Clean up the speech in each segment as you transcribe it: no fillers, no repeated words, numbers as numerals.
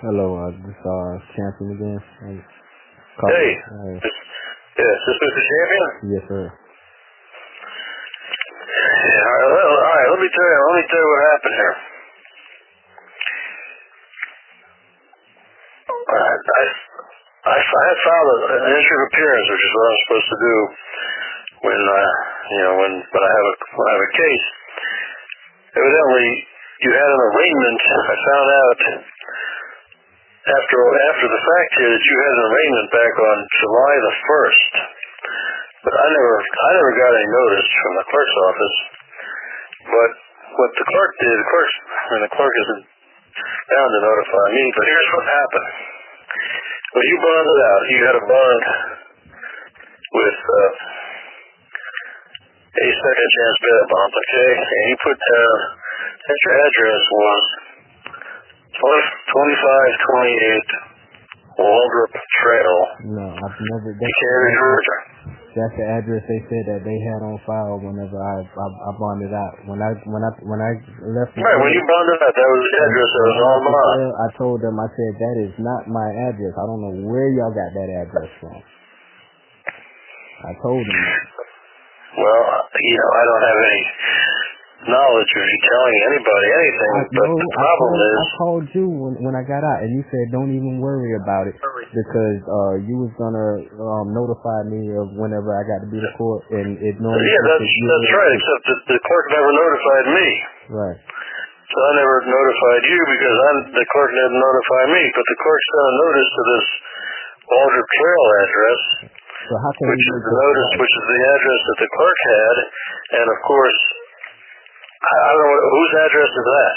Hello, this Champion again. Hey, yes, this Mr. Champion? Yes, sir. Yeah, all right, let me tell you what happened here. I had filed an entry of appearance, which is what I'm supposed to do when I have a case. Evidently, you had an arraignment. I found out after the fact here that you had an arraignment back on July the 1st. But I never got any notice from the clerk's office. But what the clerk did, the clerk isn't bound to notify me, but here's what happened. Well, you bonded out. You had a bond with a second chance bail bond, okay? And you put down that your address was 2528 Waldrop Trail. No, I've never. Decatur, Georgia. That's the address they said that they had on file whenever I bonded out. When I left. Right, when you bonded out, that was the address that was on mine. I told them, I said, that is not my address. I don't know where y'all got that address from. I told them that. Well, I don't have any knowledge of you telling anybody anything, but the problem is... I called you when I got out, and you said don't even worry about it, because you was going to notify me of whenever I got to be to court, and it normally... Yeah, that's right, except that the clerk never notified me. Right. So I never notified you because the clerk didn't notify me, but the clerk sent a notice to this Waldrop Trail address, so how can which is the address that the clerk had, and of course... I don't know, whose address is that?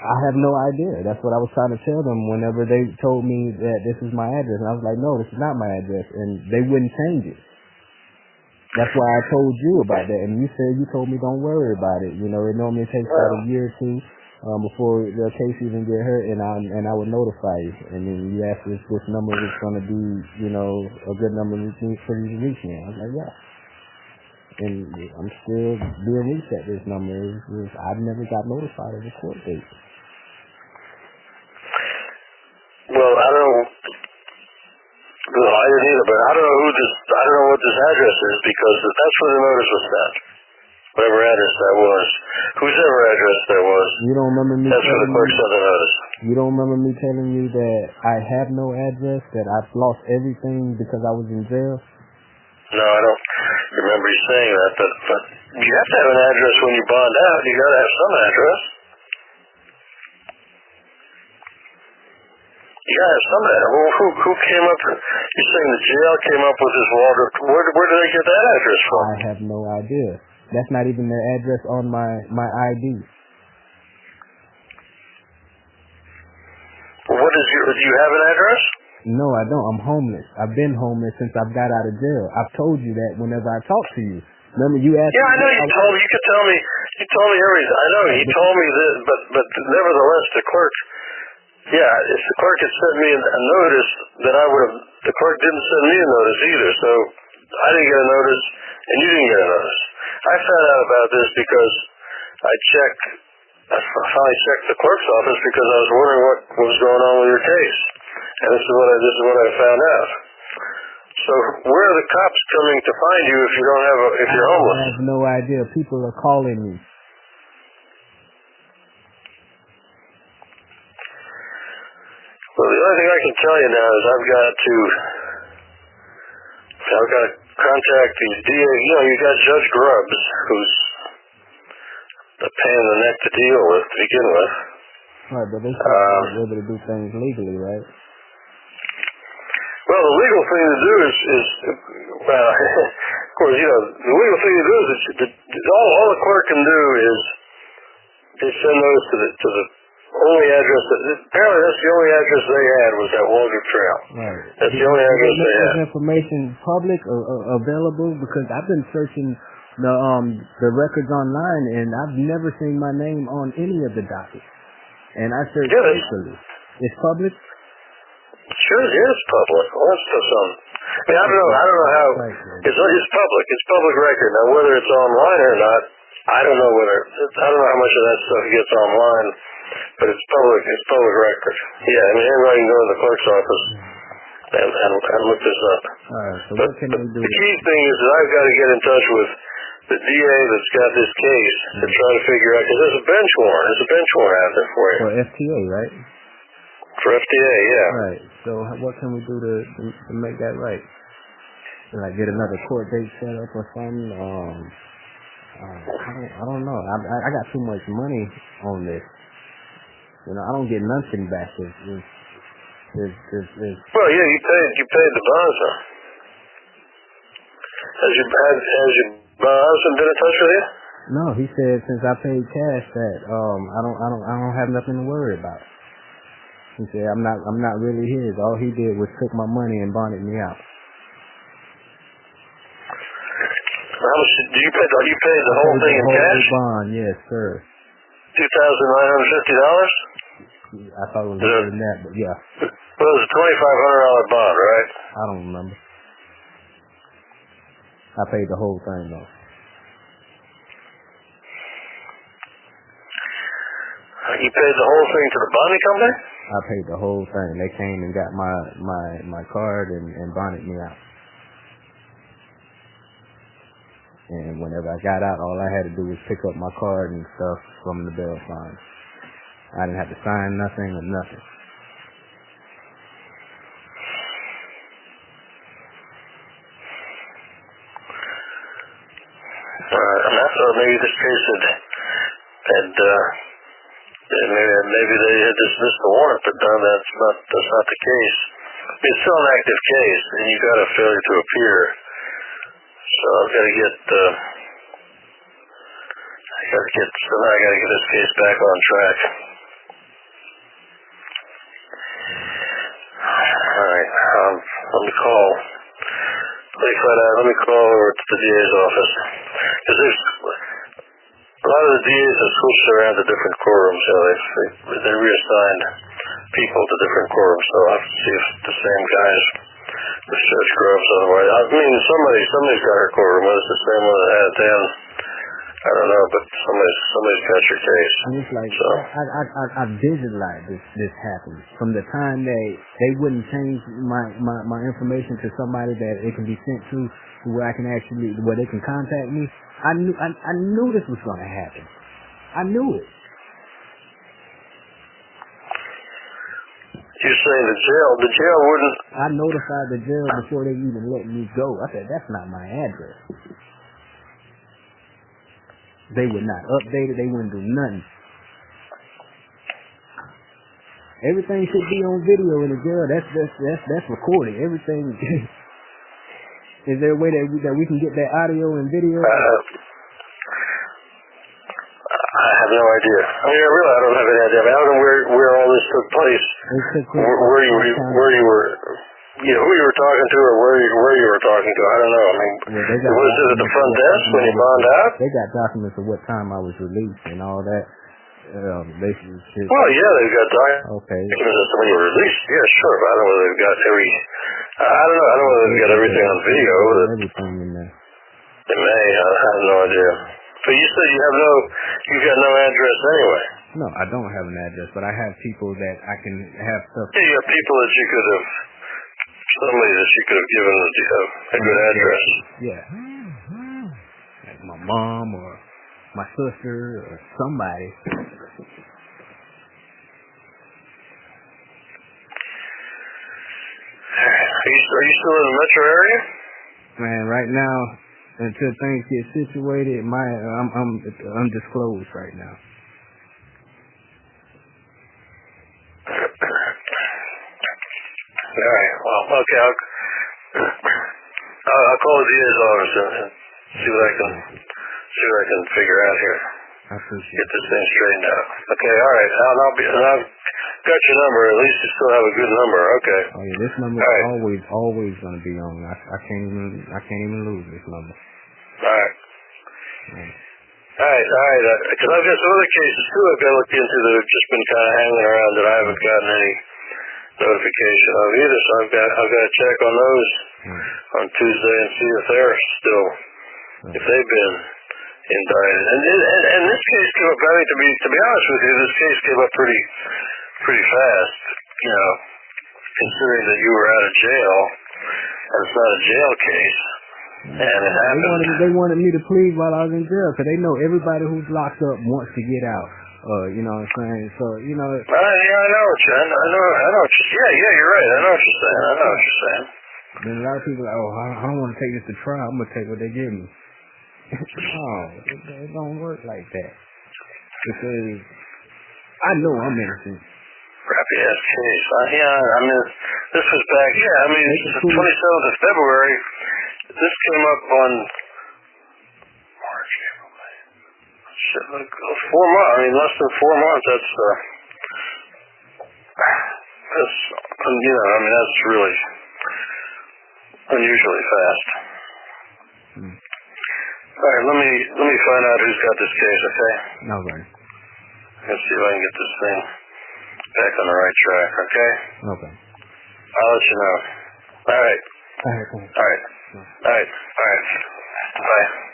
I have no idea. That's what I was trying to tell them whenever they told me that this is my address. And I was like, no, this is not my address. And they wouldn't change it. That's why I told you about that. And you told me don't worry about it. You know, it normally takes about a year or two before the case even get heard, and I would notify you. And then you asked if this number was going to be, a good number for you to reach me. I was like, yeah. And I'm still being reached at this number. I've never got notified of the court date. Well, I don't know. Well, I didn't either, but I don't know what this address is, because that's where the notice was sent. Whatever address that was. Whosever address that was. You don't remember me that's where the clerk sent the notice. You don't remember me telling you that I have no address, that I've lost everything because I was in jail? No, I don't remember you saying that, but you have to have an address when you bond out. You got to have some address. You got to have some address. Well, who came up? You're saying the jail came up with this Waldrop. Where did they get that address from? I have no idea. That's not even their address on my ID. Well, do you have an address? No, I don't. I'm homeless. I've been homeless since I've got out of jail. I've told you that whenever I talk to you. Remember, you asked me. Yeah, I know you told me. You could tell me. You told me everything. I know you told me this, but nevertheless, the clerk. Yeah, if the clerk had sent me a notice, then I would have. The clerk didn't send me a notice either, so I didn't get a notice, and you didn't get a notice. I found out about this because I finally checked the clerk's office because I was wondering what was going on with your case. And this is what I found out. So where are the cops coming to find you if you're homeless? I have no idea. People are calling me. Well, the only thing I can tell you now is I've got to contact the DA. You got Judge Grubbs, who's a pain in the neck to deal with to begin with. Right, but they should be able to do things legally, right? Well, the legal thing to do is of course, the legal thing to do is all the clerk can do is send notice to the only address apparently that's the only address they had was that Waldrop Trail. Right. That's the only address they had. Is information public or available? Because I've been searching the records online, and I've never seen my name on any of the dockets. And I searched locally. It's public? Sure, it is public. I don't know how. It's public. It's public record. Now, whether it's online or not, I don't know how much of that stuff gets online. but it's public record. Yeah, I mean, everybody can go to the clerk's office and look this up. All right, so what can we do? The key thing is that I've got to get in touch with the DA that's got this case to try to figure out, because there's a bench warrant. There's a bench warrant out there for you. For FTA, right? For FTA, yeah. Right. So what can we do to make that right? Can I get another court date set up or something? I don't know. I got too much money on this. You know, I don't get nothing back. Well, yeah, you paid the bonds, huh? Has your husband been in touch with you? No, he said since I paid cash that I don't have nothing to worry about. He said I'm not really his. All he did was took my money and bonded me out. How much did you pay? You paid the whole thing in cash? Bond, yes, sir. $2,950? I thought it was more than that, but yeah. Well, it was a $2,500 bond, right? I don't remember. I paid the whole thing though. You paid the whole thing to the bonding company? I paid the whole thing. They came and got my card and bonded me out. And whenever I got out, all I had to do was pick up my card and stuff from the bail fund. I didn't have to sign nothing or nothing. And I thought maybe this case maybe they had dismissed the warrant, but no, that's not the case. It's still an active case, and you got a failure to appear. So I've got to get this case back on track. All right, let me call over to the DA's office, because there's a lot of the DAs have switched around to different courtrooms. So they reassigned people to different courtrooms. So I'll have to see if the same guys. With Judge Groves, otherwise. I mean, somebody's got her courtroom. Whether it's the same one that had it then, I don't know, but somebody's got your case. And it's like, so. I visualized this happening. From the time they wouldn't change my information to somebody that it can be sent to where where they can contact me, I knew this was going to happen. I knew it. You're saying the jail wouldn't... I notified the jail before they even let me go. I said, that's not my address. They would not update it. They wouldn't do nothing. Everything should be on video in the jail. That's recorded. Everything. Is there a way that we can get that audio and video? I have no idea. I mean, I don't have any idea. I don't know where all this took place. Where you were, who you were talking to, or where you were talking to. I don't know. I mean, was it at the front desk when you bond out? They got documents of what time I was released and all that. Well, yeah, they've got documents when you were released. Yeah, sure. But I don't know whether they've got every. I don't know. I don't know whether they've got everything on video. Everything in there. They may. I have no idea. But you said you've got no address anyway. No, I don't have an address, but I have people that I can have stuff. Yeah, you have people that you could have, somebody that you could have given a good address. Yeah. Like my mom or my sister or somebody. Are you still in the metro area? Man, right now, until things get situated, I'm undisclosed right now. All right. Well, okay. I'll call the DA's office and see what I can figure out here. I appreciate Get this thing straightened out. Okay. All right. I've got your number. At least you still have a good number. Okay. Oh yeah, this number is always going to be on. I can't even lose this number. All right. All right. Because I've got some other cases too I've got to look into that have just been kind of hanging around that I haven't gotten any notification of either. So I've got to check on those on Tuesday and see if they're still, if they've been indicted. And this case came up. I mean, to be honest with you, this case came up pretty fast. You know, considering that you were out of jail, and it's not a jail case, and it happened. They wanted me to plead while I was in jail, because they know everybody who's locked up wants to get out. You know what I'm saying? So, you know. Yeah, I know what you're. I know what you're. Yeah, you're right. I know what you're saying. I know what you're saying. Then a lot of people are like, oh, I don't want to take this to trial. I'm gonna take what they give me. No, it don't work like that. Because I know I'm innocent. Crappy ass case. Yeah, I mean, this was back. Yeah, I mean, the 27th of February. This came up on March, April, May. Shit, like 4 months. I mean, less than 4 months. That's you know, I mean, that's really unusually fast. All right, let me find out who's got this case. Okay. Okay. Let's see if I can get this thing back on the right track. Okay. Okay. I'll let you know. All right. All right. All right. All right. All right. Bye.